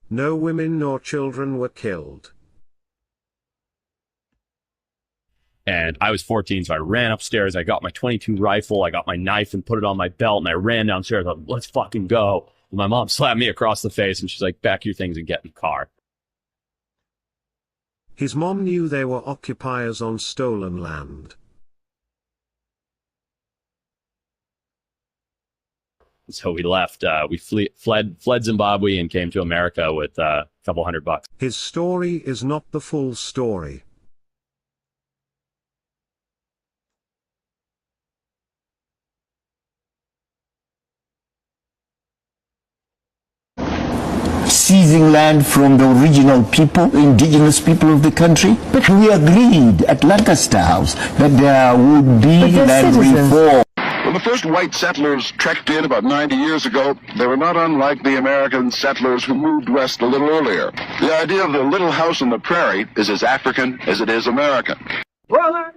No women nor children were killed. And I was 14, so I ran upstairs. I got my .22 rifle. I got my knife and put it on my belt, and I ran downstairs. I was like, let's fucking go. And my mom slapped me across the face, and she's like, pack your things and get in the car. His mom knew they were occupiers on stolen land. So we left. We fled Zimbabwe and came to America with a couple $100. His story is not the full story. Seizing land from the original people, indigenous people of the country. But we agreed at Lancaster House that there would be land reform. When the first white settlers trekked in about 90 years ago, they were not unlike the American settlers who moved west a little earlier. The idea of the little house on the prairie is as African as it is American. Well,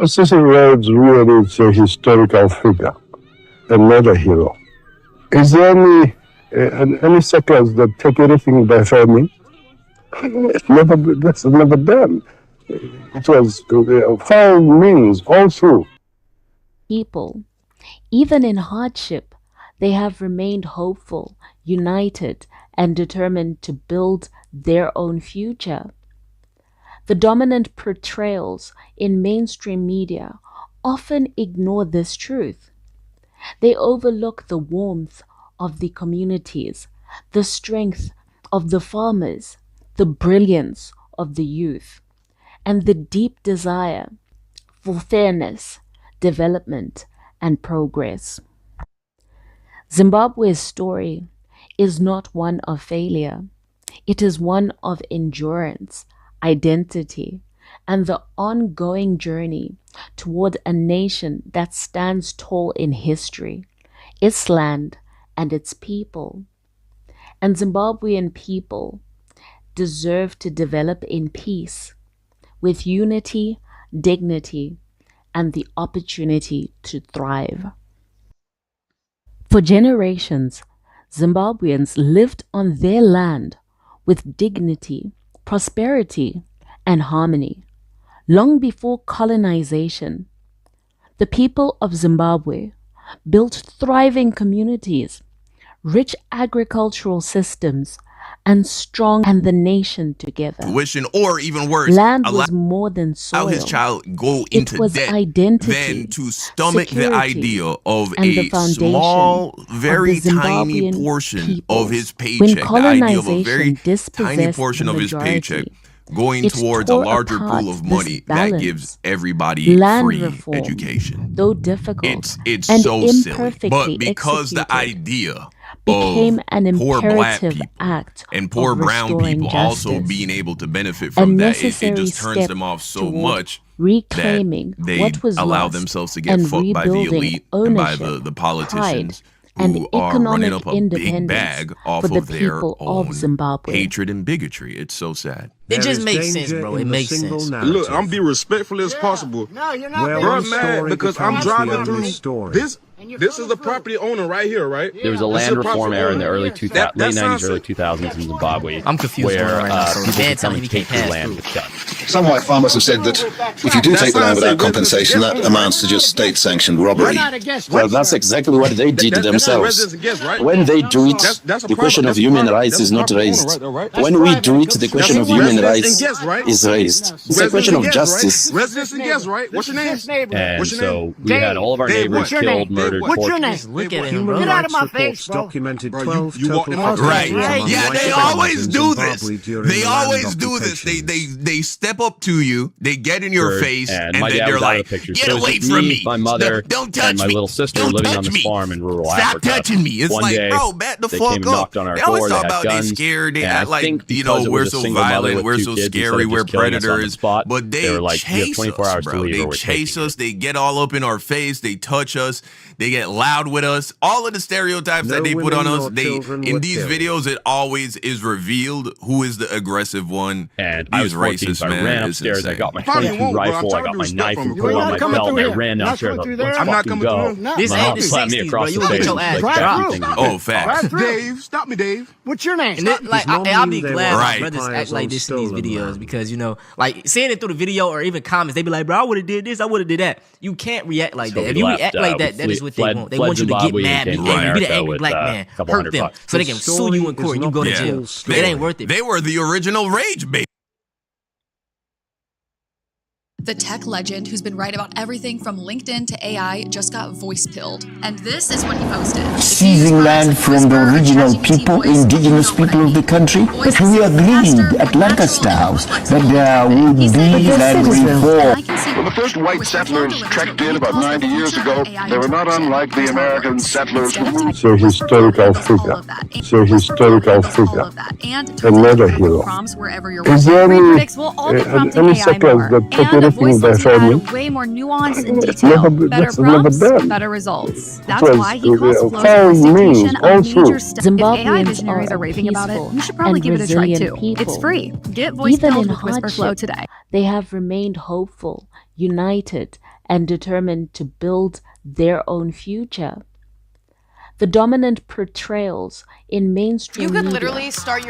Cecil Rhodes really is a historical figure, another hero. Is there any settlers that take anything by farming? That's never done. It was foul means all through. People, even in hardship, they have remained hopeful, united, and determined to build their own future. The dominant portrayals in mainstream media often ignore this truth. They overlook the warmth of the communities, the strength of the farmers, the brilliance of the youth, and the deep desire for fairness, development, and progress. Zimbabwe's story is not one of failure. It is one of endurance, identity, and the ongoing journey toward a nation that stands tall in history, its land, and its people. And Zimbabwean people deserve to develop in peace, with unity, dignity, and the opportunity to thrive. For generations, Zimbabweans lived on their land with dignity, prosperity, and harmony. Long before colonization, the people of Zimbabwe built thriving communities, rich agricultural systems, and strong and the nation together. Tuition, or even worse, land was more than soil. Allow his child go into debt identity, than to stomach the idea of a small, very tiny portion of his paycheck. The idea of a very tiny portion of his paycheck going towards a larger pool of money that gives everybody free education. Though difficult, it's so silly, but because the idea became an poor black imperative people act and poor brown people also being able to benefit from that, it just turns them off so much reclaiming that they what was allow lost themselves to get fucked by the elite and by the politicians who are running up a big bag off of their own hatred and bigotry. It's so sad. It just makes sense, bro. It makes sense. Look, I'm be respectful as possible. No, you're not. Bro, I'm mad because I'm driving through this. This is the property owner right here, right? There was a land reform era in the early 2000s, late 90s, early 2000s in Zimbabwe. I'm confused where right now, so people man could come telling and me take can't the pass land through. with guns. Some white farmers have said that if you do take the land without compensation, that amounts to just state-sanctioned robbery. Well, that's exactly what they did themselves. When they do it, the question of human rights is not raised. When we do it, the question of human rights is raised. It's a question of justice. Residents and guests, right? What's your name? And so we had all of our neighbors killed, murdered, What's your tortured. name? Look at him, Human bro. Get out of rights my face, reports bro. documented Bro, 12 you walked total in my Right. fatalities Yeah, among they white always Zimbabweans do in this. Zimbabwe during They the always land do this. occupations. They step up to you, they get in your face, and my then dad they're was out of like, the picture. get So it was away just from me, me. my mother, Don't touch and my me. little sister Don't living touch on this me. farm in rural Stop Africa. touching me. It's One like, day, bro, back the they fuck came and up. knocked on our They always door. They talk had about they guns. scared. They And act I like, think you know, because it we're was a so single mother violent, with we're two so kids, instead scary, of we're just killing us on the predators. spot, But they were like, you have chase 24 us, hours to bro. leave or They we're chase taking us. They get all up in our face. They touch us. They get loud with us. All of the stereotypes No that they put on women us, nor they children in were these killed. videos, it always is revealed who is the aggressive one. And I was These 14, racists, so I man. I ran upstairs. I got my 22 rifle. I got my knife and put it on my belt. And I ran downstairs. Let's fucking go. This My ain't mom the slapped me 60s, across bro. You the will get face. your ass Like, dropped. everything. Oh, facts. Dave, stop me, Dave. What's your name? And then, like, I'll be glad my Right. brothers act like this in these Stolen videos land. because, you know, like seeing it through the video or even comments, they be like, bro, I would have did this, I would have did that. You can't react like So that. If we you left, react like that, we that is what they fled- want. They fled want you to get Zimbabwe mad, and be came to angry, be the America angry with, black a man, couple hurt $100 them bucks. so they The can sue you in story court. is You go to not the jail. full It story. ain't worth it. They were the original rage bait. The tech legend who's been right about everything from LinkedIn to AI just got voice pilled. And this is what he posted. Seizing land from the original people, indigenous people of the country. But we agreed at Lancaster House that there would be land reform. When the first white settlers trekked in about 90 years ago, they were not unlike the American settlers who moved. It's a historical figure. It's a historical figure. Another hero. Is there any seconds that take anything they showed me? Way more nuance and detail, better prompts, better results. That's why he calls flow sophistication a major step. If AI visionaries are raving about it, you should probably give it a try too. It's free. Get voice filled with Whisper Flow today. They have remained hopeful, united, and determined to build their own future. The dominant portrayals in mainstream You could media literally start your